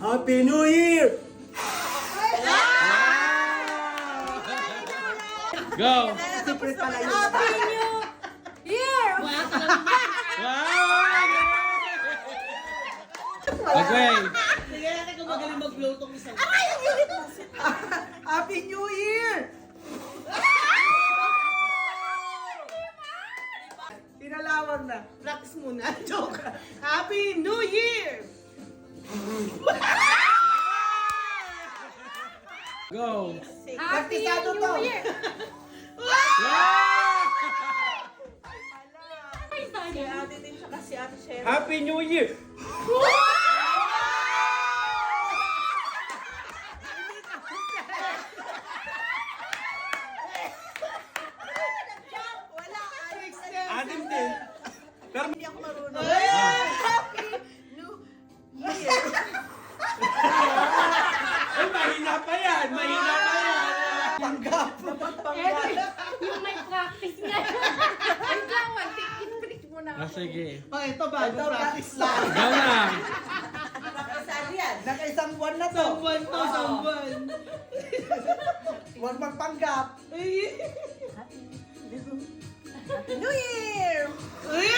Happy New Year! Go! Secret pala yun. Happy New Year! Wow! Okay. Sige natin kung magaling mag-blow tong isang. Happy New Year! Pinalawag na. Practice muna. Joke. Happy New Year! Go! Happy Praktisado to. New Year! Si ate din siya kasi ate Sherry. Happy New Year! Wala. Alex. Atin din. Pero Hindi ako marunong. Happy New Year! ay, mahina pa yan! Mahina pa yan! Panggap! Yung may practice nga. Wait lang, tik-tik mo na. Sige. Oh, ito bago practice lang. Go na! Nakasali yan. Nakaisang buwan na to. Sambuan to, sambuan. Huwag magpanggap. Ay. New Year! Ay!